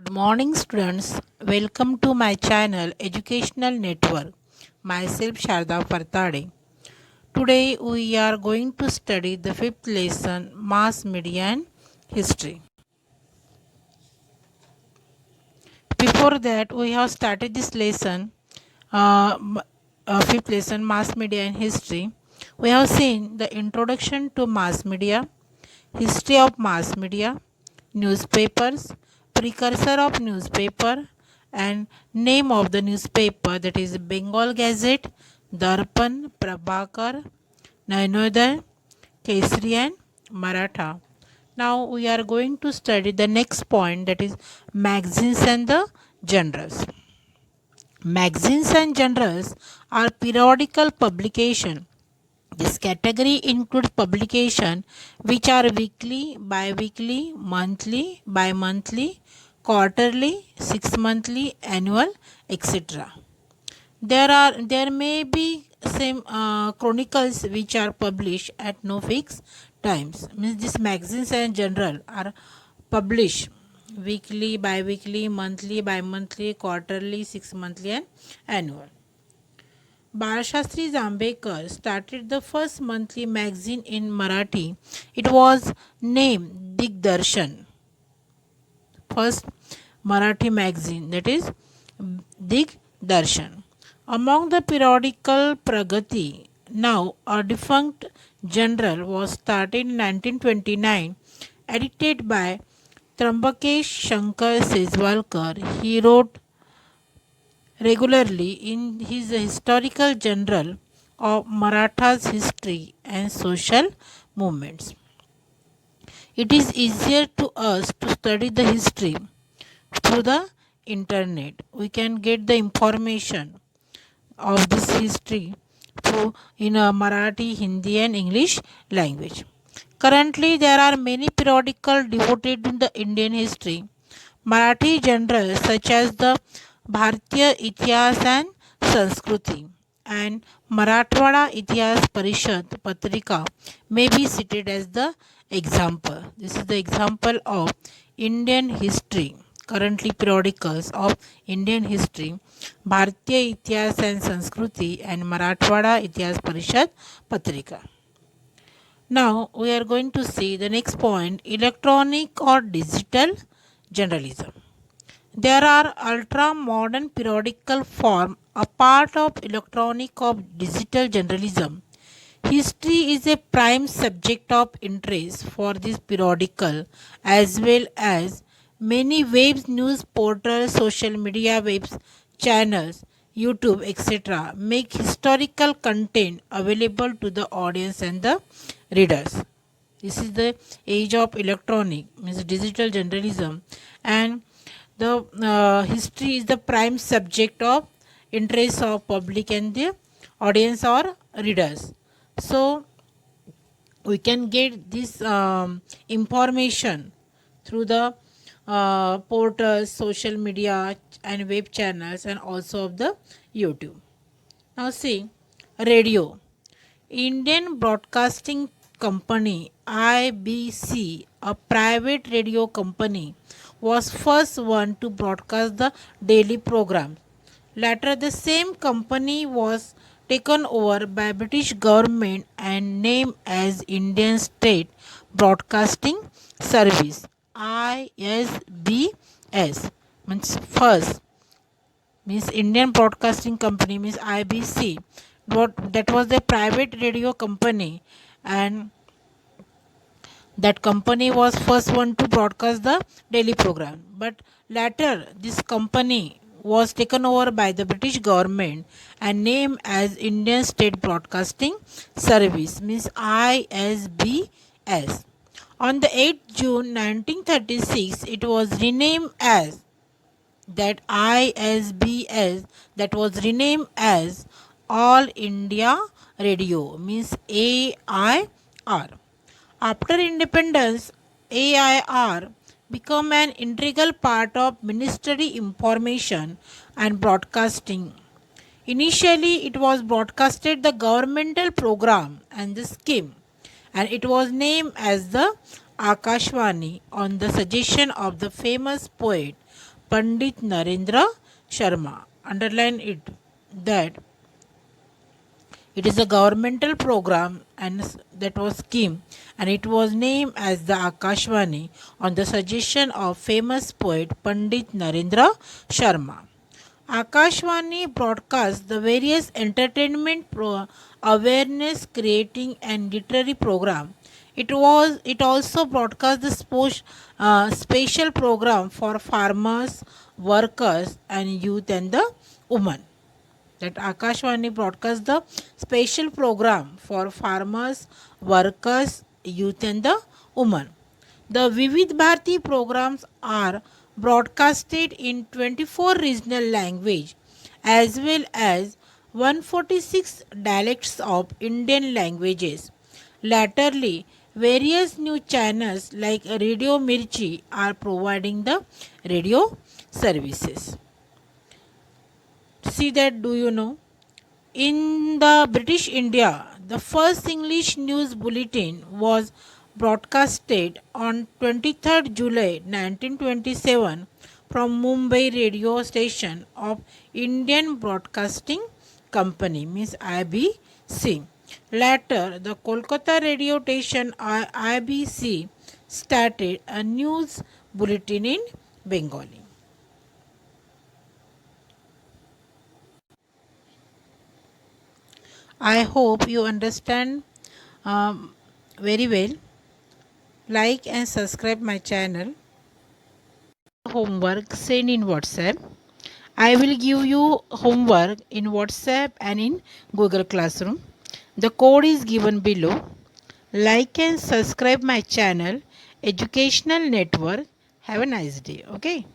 Good morning, students. Welcome to my channel Educational Network. Myself Sharda Partade. Today we are going to study the fifth lesson Mass Media and History. Before that, we have started this lesson, fifth lesson Mass Media and History. We have seen the introduction to mass media, history of mass media, newspapers, precursor of newspaper, and name of the newspaper, that is Bengal Gazette, Darpan, Prabhakar, Nainodar, Kesari and Maratha. Now we are going to study the next point, that is magazines and the genres. Magazines and genres are periodical publication. This category includes publication which are weekly, bi-weekly, monthly, bi-monthly, quarterly, 6 monthly, annual, etc. There may be some chronicles which are published at no fixed times. Means these magazines and general are published weekly, bi-weekly, monthly, bi-monthly, quarterly, 6 monthly, and annual. Balashastri Jambekar started the first monthly magazine in Marathi. It was named Digdarshan. First Marathi magazine, that is Digdarshan. Among the periodical Pragati, now a defunct journal, was started in 1929, edited by Trambkesh Shankar Sejwalkar. He wrote regularly in his historical journal of Maratha's history and social movements. It is easier to us to study the history through the internet. We can get the information of this history through in Marathi, Hindi, and English language. Currently, there are many periodicals devoted to the Indian history. Marathi journals such as the Bharatiya Itihas and Sanskriti and Marathwada Itihas Parishad Patrika may be cited as the example. This is the example of Indian history. Currently periodicals of Indian history, Bharatiya Itihas and Sanskriti and Marathwada Itihas Parishad Patrika. Now we are going to see the next point, electronic or digital journalism. There are ultra modern periodical form a part of electronic of digital journalism. History is a prime subject of interest for this periodical as well as many web news portals, social media webs, channels, YouTube, etc. make historical content available to the audience and the readers. This is the age of electronic, means digital journalism, and the history is the prime subject of interest of public and the audience or readers. So we can get this information through the portals, social media, and web channels, and also of the YouTube. Now see, radio. Indian Broadcasting Company IBC, a private radio company, was first one to broadcast the daily program. Later, the same company was taken over by British government and named as Indian State Broadcasting Service ISBS. Means first, means Indian Broadcasting Company, means IBC. That was a private radio company, and that company was first one to broadcast the daily program. But later this company was taken over by the British government and named as Indian State Broadcasting Service, means ISBS. On the 8th June 1936, it was renamed as that ISBS, that was renamed as All India Radio, means AIR. After independence, AIR became an integral part of Ministry Information and Broadcasting. Initially, it was broadcasted the governmental program and the scheme, and it was named as the Akashvani on the suggestion of the famous poet Pandit Narendra Sharma. Underline it that it is a governmental program and that was scheme, and it was named as the Akashvani on the suggestion of famous poet Pandit Narendra Sharma. Akashvani broadcasts the various entertainment awareness creating and literary program. It also broadcasts the special program for farmers, workers and youth and the women. That Akashvani broadcasts the special program for farmers, workers, youth and the women. The Vivid Bharati programs are broadcasted in 24 regional language as well as 146 dialects of Indian languages. Latterly, various new channels like Radio Mirchi are providing the radio services. See that, do you know? In the British India, the first English news bulletin was broadcasted on 23rd July 1927 from Mumbai radio station of Indian Broadcasting Company, means IBC. Later, the Kolkata radio station IBC started a news bulletin in Bengali. I hope you understand very well. Like and subscribe my channel. Homework send in WhatsApp. I will give you homework in WhatsApp and in Google Classroom. The code is given below. Like and subscribe my channel Educational Network. Have a nice day. Okay.